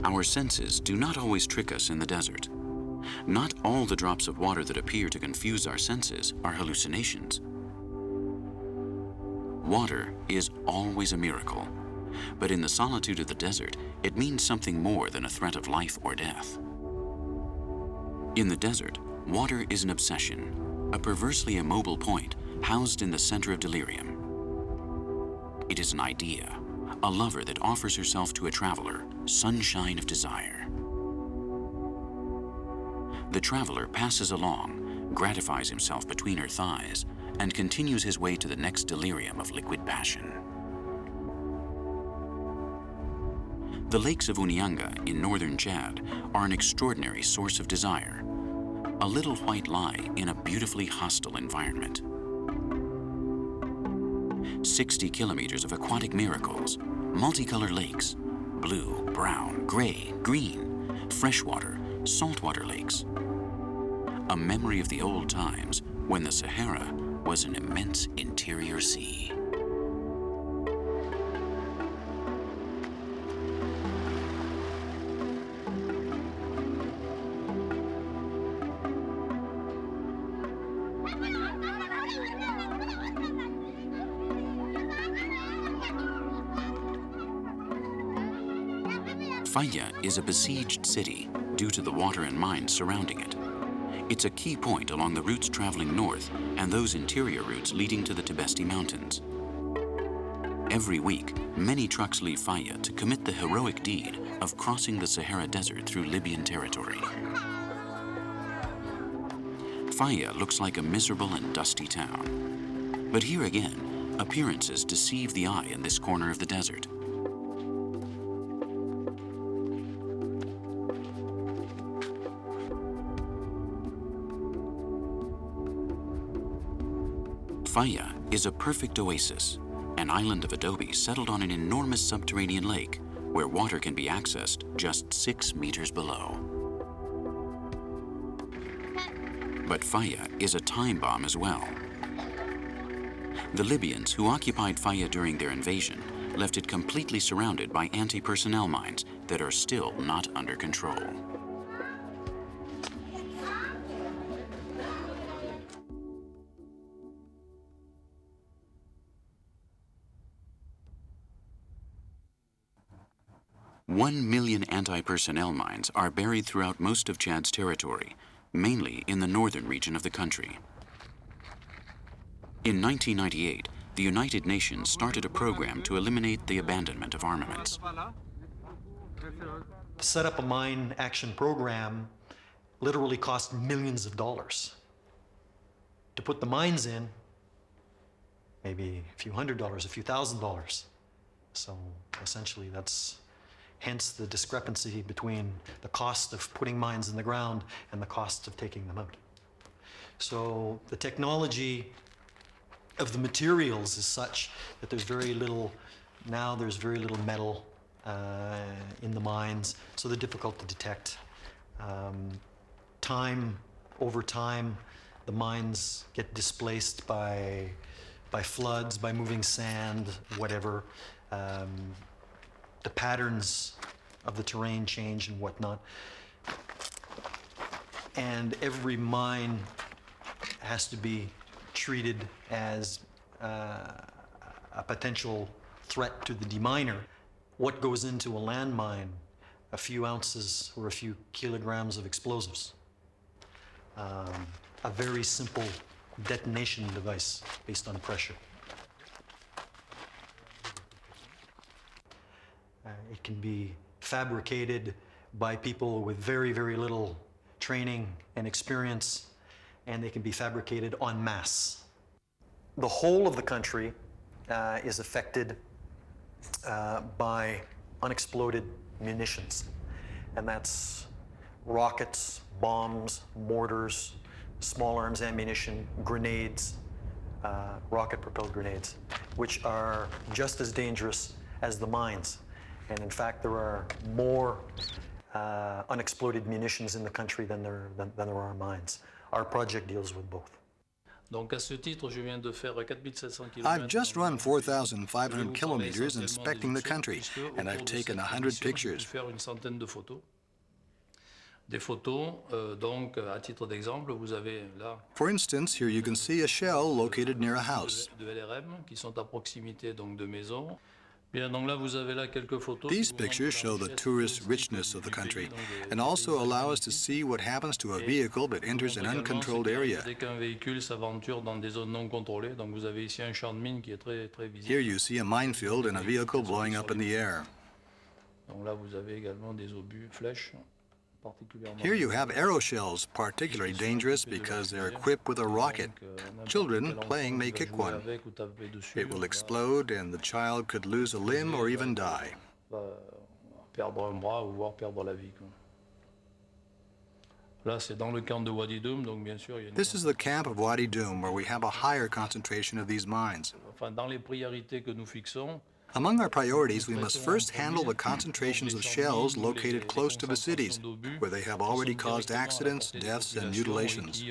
Our senses do not always trick us in the desert. Not all the drops of water that appear to confuse our senses are hallucinations. Water is always a miracle, but in the solitude of the desert, it means something more than a threat of life or death. In the desert, water is an obsession, a perversely immobile point housed in the center of delirium. It is an idea, a lover that offers herself to a traveler, sunshine of desire. The traveler passes along, gratifies himself between her thighs, and continues his way to the next delirium of liquid passion. The lakes of Unianga in northern Chad are an extraordinary source of desire, a little white lie in a beautifully hostile environment. 60 kilometers of aquatic miracles, multicolored lakes, blue, brown, gray, green, freshwater, saltwater lakes. A memory of the old times when the Sahara was an immense interior sea. Faya is a besieged city due to the water and mines surrounding it. It's a key point along the routes traveling north and those interior routes leading to the Tibesti Mountains. Every week, many trucks leave Faya to commit the heroic deed of crossing the Sahara Desert through Libyan territory. Faya looks like a miserable and dusty town. But here again, appearances deceive the eye in this corner of the desert. Faya is a perfect oasis, an island of adobe settled on an enormous subterranean lake where water can be accessed just 6 meters below. But Faya is a time bomb as well. The Libyans who occupied Faya during their invasion left it completely surrounded by anti-personnel mines that are still not under control. One million anti-personnel mines are buried throughout most of Chad's territory, mainly in the northern region of the country. In 1998, the United Nations started a program to eliminate the abandonment of armaments. To set up a mine action program literally cost millions of dollars. To put the mines in, maybe a few $100s, a few $1,000s. So essentially that's hence the discrepancy between the cost of putting mines in the ground and the cost of taking them out. So the technology of the materials is such that there's very little metal in the mines, so they're difficult to detect. Over time, the mines get displaced by floods, by moving sand, whatever. The patterns of the terrain change and whatnot. And every mine has to be treated as a potential threat to the deminer. What goes into a landmine? A few ounces or a few kilograms of explosives. A very simple detonation device based on pressure. It can be fabricated by people with very, very little training and experience, and they can be fabricated en masse. The whole of the country is affected by unexploded munitions, and that's rockets, bombs, mortars, small arms ammunition, grenades, rocket-propelled grenades, which are just as dangerous as the mines. And in fact, there are more unexploded munitions in the country than there are mines. Our project deals with both. I've just run 4,500 kilometers inspecting the country, and I've taken 100 pictures. For instance, here you can see a shell located near a house. These pictures show the tourist richness of the country and also allow us to see what happens to a vehicle that enters an uncontrolled area. Here you see a minefield and a vehicle blowing up in the air. Here you have arrow shells, particularly dangerous because they're equipped with a rocket. Children playing may kick one. It will explode and the child could lose a limb or even die. This is the camp of Wadi Dum, where we have a higher concentration of these mines. Among our priorities, we must first handle the concentrations of shells located close to the cities, where they have already caused accidents, deaths, and mutilations.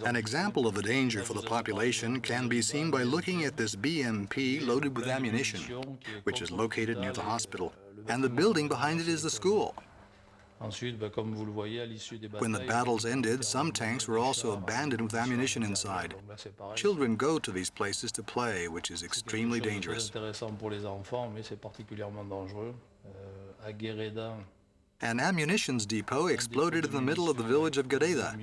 An example of the danger for the population can be seen by looking at this BMP loaded with ammunition, which is located near the hospital, and the building behind it is the school. When the battles ended, some tanks were also abandoned with ammunition inside. Children go to these places to play, which is extremely dangerous. An ammunitions depot exploded in the middle of the village of Gareda.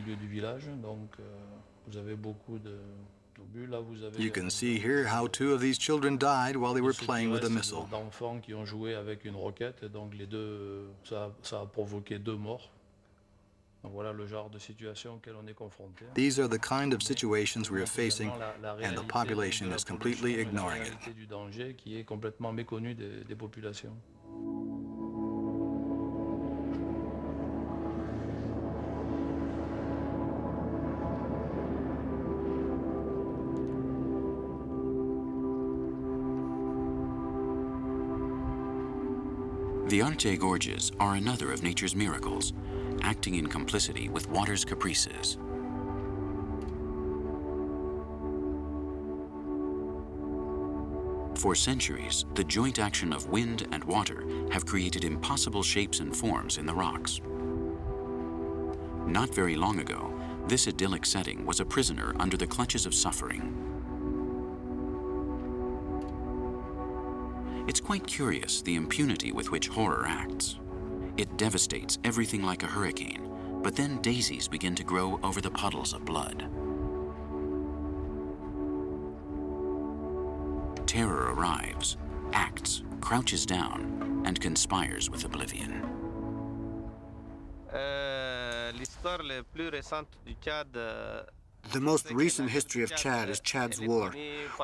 You can see here how 2 of these children died while they were playing with a missile. These are the kind of situations we are facing, and the population is completely ignoring it. The Arte Gorges are another of nature's miracles, acting in complicity with water's caprices. For centuries, the joint action of wind and water have created impossible shapes and forms in the rocks. Not very long ago, this idyllic setting was a prisoner under the clutches of suffering. It's quite curious, the impunity with which horror acts. It devastates everything like a hurricane, but then daisies begin to grow over the puddles of blood. Terror arrives, acts, crouches down, and conspires with oblivion. The most recent history of Chad is Chad's War,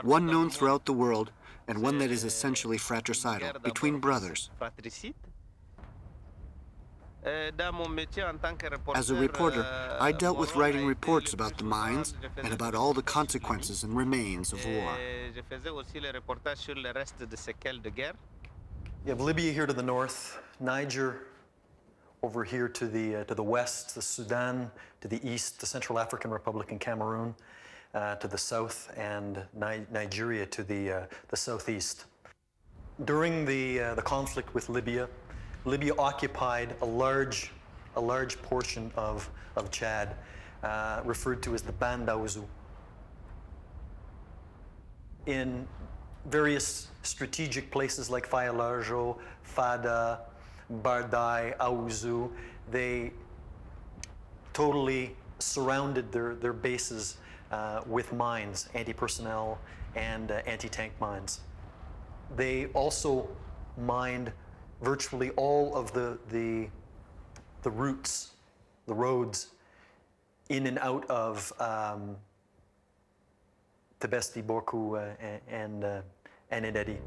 one known throughout the world and one that is essentially fratricidal, between brothers. As a reporter, I dealt with writing reports about the mines and about all the consequences and remains of war. You have Libya here to the north, Niger over here to the west, the Sudan to the east, the Central African Republic and Cameroon to the south, and Nigeria to the southeast. During the conflict with Libya, Libya occupied a large portion of Chad, referred to as the Bandauzu. In various strategic places like Faya, Fada, Bardai, Aouzu, they totally surrounded their bases with mines, anti-personnel and anti-tank mines. They also mined virtually all of the routes, the roads in and out of Tebesti, Borku, and Ededi.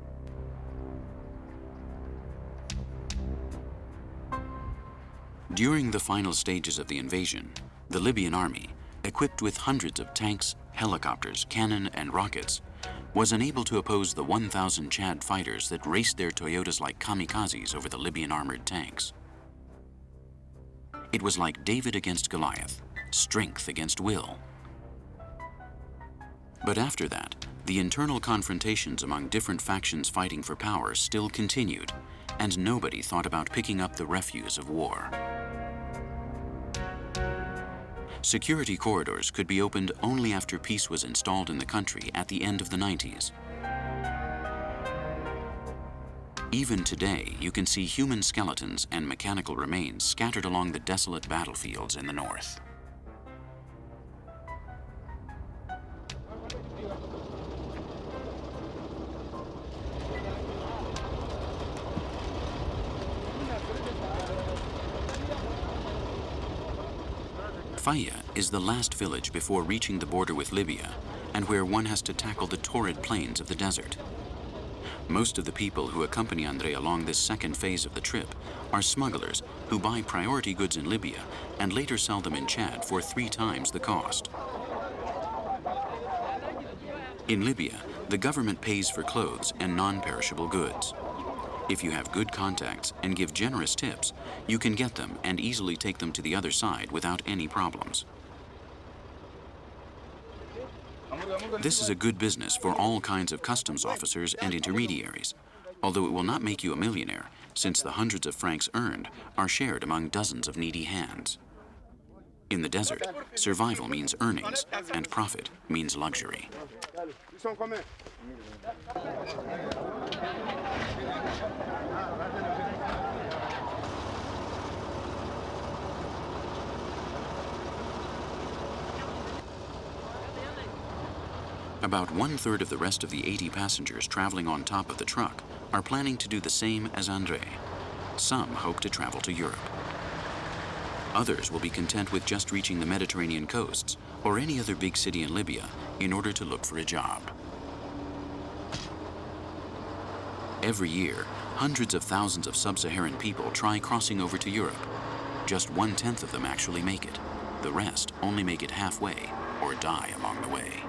During the final stages of the invasion, the Libyan army, equipped with hundreds of tanks, helicopters, cannon, and rockets, was unable to oppose the 1,000 Chad fighters that raced their Toyotas like kamikazes over the Libyan armored tanks. It was like David against Goliath, strength against will. But after that, the internal confrontations among different factions fighting for power still continued, and nobody thought about picking up the refuse of war. Security corridors could be opened only after peace was installed in the country at the end of the 90s. Even today, you can see human skeletons and mechanical remains scattered along the desolate battlefields in the north. Faya is the last village before reaching the border with Libya, and where one has to tackle the torrid plains of the desert. Most of the people who accompany André along this second phase of the trip are smugglers who buy priority goods in Libya and later sell them in Chad for 3 times the cost. In Libya, the government pays for clothes and non-perishable goods. If you have good contacts and give generous tips, you can get them and easily take them to the other side without any problems. This is a good business for all kinds of customs officers and intermediaries, although it will not make you a millionaire, since the hundreds of francs earned are shared among dozens of needy hands. In the desert, survival means earnings, and profit means luxury. About 1/3 of the rest of the 80 passengers traveling on top of the truck are planning to do the same as André. Some hope to travel to Europe. Others will be content with just reaching the Mediterranean coasts or any other big city in Libya in order to look for a job. Every year, hundreds of thousands of sub-Saharan people try crossing over to Europe. Just 1/10 of them actually make it. The rest only make it halfway or die along the way.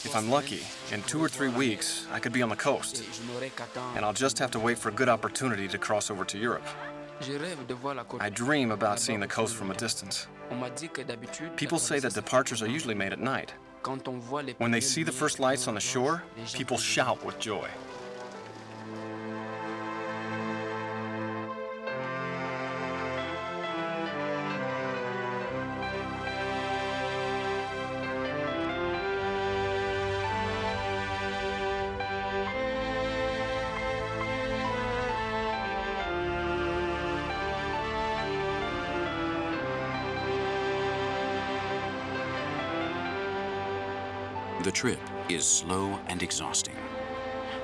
If I'm lucky, in 2 or 3 weeks, I could be on the coast, and I'll just have to wait for a good opportunity to cross over to Europe. I dream about seeing the coast from a distance. People say that departures are usually made at night. When they see the first lights on the shore, people shout with joy. The trip is slow and exhausting.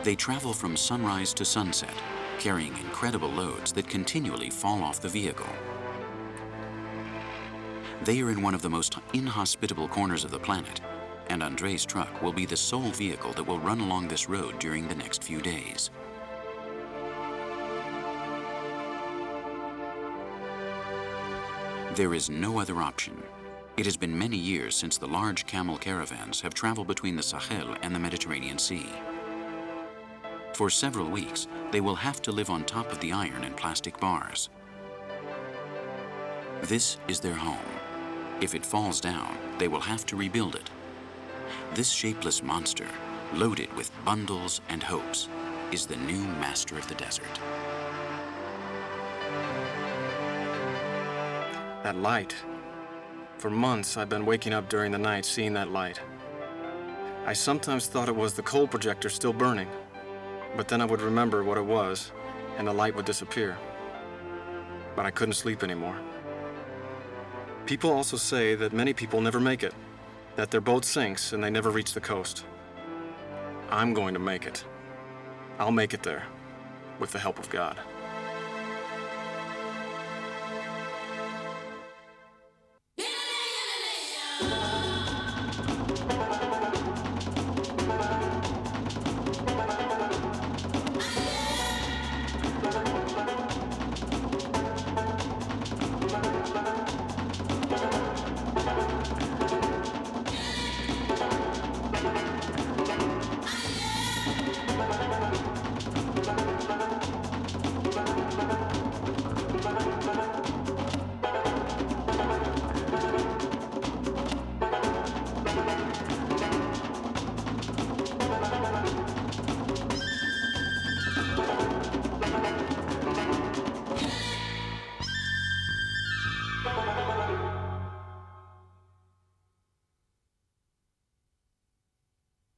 They travel from sunrise to sunset, carrying incredible loads that continually fall off the vehicle. They are in one of the most inhospitable corners of the planet, and André's truck will be the sole vehicle that will run along this road during the next few days. There is no other option. It has been many years since the large camel caravans have traveled between the Sahel and the Mediterranean Sea. For several weeks, they will have to live on top of the iron and plastic bars. This is their home. If it falls down, they will have to rebuild it. This shapeless monster, loaded with bundles and hopes, is the new master of the desert. That light. For months, I've been waking up during the night seeing that light. I sometimes thought it was the coal projector still burning, but then I would remember what it was, and the light would disappear. But I couldn't sleep anymore. People also say that many people never make it, that their boat sinks and they never reach the coast. I'm going to make it. I'll make it there, with the help of God.